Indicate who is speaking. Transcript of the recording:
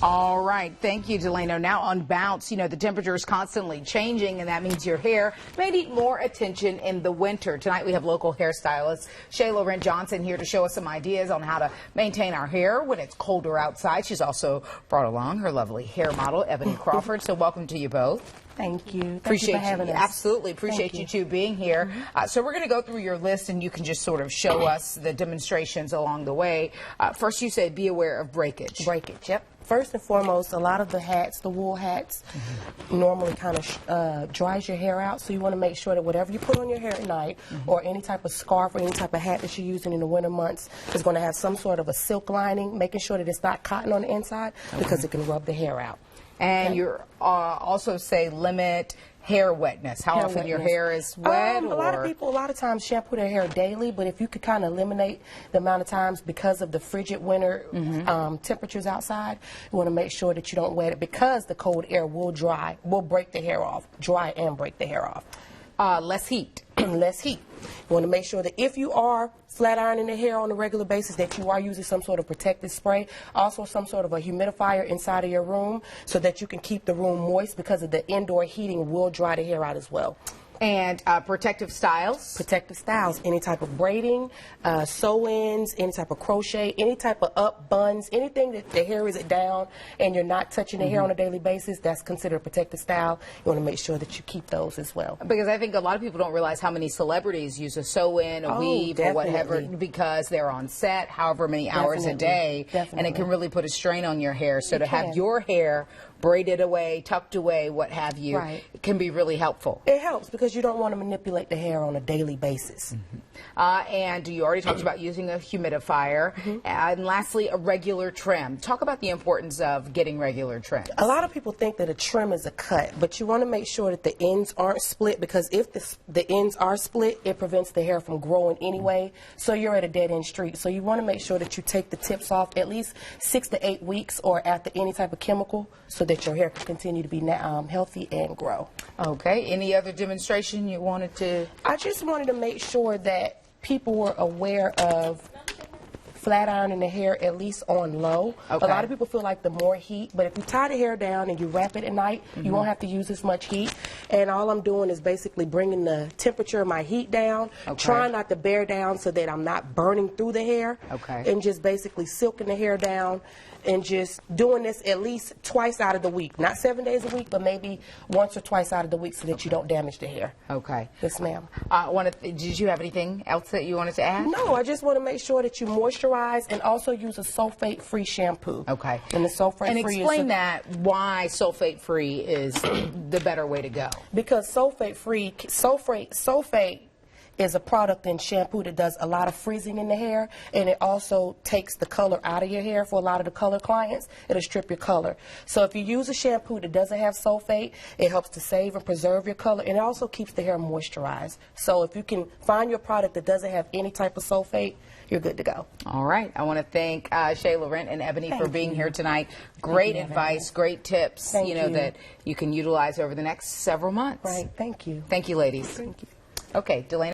Speaker 1: All right, thank you, Delano. Now on bounce, you know, the temperature is constantly changing, and that means your hair may need more attention in the winter. Tonight we have local hairstylist LAURENT Johnson here to show us some ideas on how to maintain our hair when it's colder outside. She's also brought along her lovely hair model, Ebony Crawford. So welcome to you both.
Speaker 2: Thank you.
Speaker 1: Appreciate
Speaker 2: you for having us.
Speaker 1: Absolutely appreciate you two being here. So we're going to go through your list, and you can just sort of show us the demonstrations along the way. First, you said be aware of breakage.
Speaker 2: Breakage, yep. First and foremost, a lot of the hats, the wool hats, normally kind of dries your hair out. So you want to make sure that whatever you put on your hair at night, or any type of scarf or any type of hat that you're using in the winter months, is going to have some sort of a silk lining, making sure that it's not cotton on the inside, because it can rub the hair out.
Speaker 1: And you also say limit hair wetness. How often your hair is wet?
Speaker 2: A lot of people, a lot of times, shampoo their hair daily, but if you could kind of eliminate the amount of times because of the frigid winter temperatures outside, you want to make sure that you don't wet it, because the cold air will break the hair off, dry and break the hair off.
Speaker 1: Less heat.
Speaker 2: Less heat. You want to make sure that if you are flat ironing the hair on a regular basis, that you are using some sort of protective spray, also some sort of a humidifier inside of your room, so that you can keep the room moist, because of the indoor heating will dry the hair out as well.
Speaker 1: And protective styles?
Speaker 2: Protective styles, any type of braiding, sew-ins, any type of crochet, any type of up buns, anything that the hair is down and you're not touching the hair on a daily basis, that's considered a protective style. You want to make sure that you keep those as well.
Speaker 1: Because I think a lot of people don't realize how many celebrities use a sew-in, a weave, or whatever, because they're on set however many hours a day, and it can really put a strain on your hair. So to have your hair braided away, tucked away, what have you, can be really helpful.
Speaker 2: It helps because you don't want to manipulate the hair on a daily basis.
Speaker 1: And you already talked about using a humidifier. And lastly, a regular trim. Talk about the importance of getting regular trims.
Speaker 2: A lot of people think that a trim is a cut, but you want to make sure that the ends aren't split, because if the ends are split, it prevents the hair from growing anyway, so you're at a dead-end street. So you want to make sure that you take the tips off at least 6 to 8 weeks, or after any type of chemical, so that your hair can continue to be healthy and grow.
Speaker 1: Okay. Any other demonstration you wanted to?
Speaker 2: I just wanted to make sure that people were aware of flat ironing the hair at least on low. A lot of people feel like the more heat, but if you tie the hair down and you wrap it at night, you won't have to use as much heat. And all I'm doing is basically bringing the temperature of my heat down, trying not to bear down so that I'm not burning through the hair, and just basically silking the hair down, and just doing this at least twice out of the week. Not 7 days a week, but maybe once or twice out of the week, so that you don't damage the hair. Okay. Yes, ma'am.
Speaker 1: Did you have anything else that you wanted to add?
Speaker 2: No, I just want to make sure that you moisturize and also use a sulfate-free shampoo.
Speaker 1: Okay.
Speaker 2: And the sulfate-free
Speaker 1: And explain why sulfate-free is the better way to go.
Speaker 2: Because sulfate-free, sulfate is a product in shampoo that does a lot of freezing in the hair, and it also takes the color out of your hair. For a lot of the color clients, it'll strip your color. So if you use a shampoo that doesn't have sulfate, it helps to save and preserve your color, and it also keeps the hair moisturized. So if you can find your product that doesn't have any type of sulfate, you're good to go.
Speaker 1: All right. I want to thank LAURENT and Ebony for being here tonight. Great advice, great tips, that you can utilize over the next several months.
Speaker 2: Right. Thank you.
Speaker 1: Thank you, ladies.
Speaker 2: Thank you.
Speaker 1: Okay, Delano.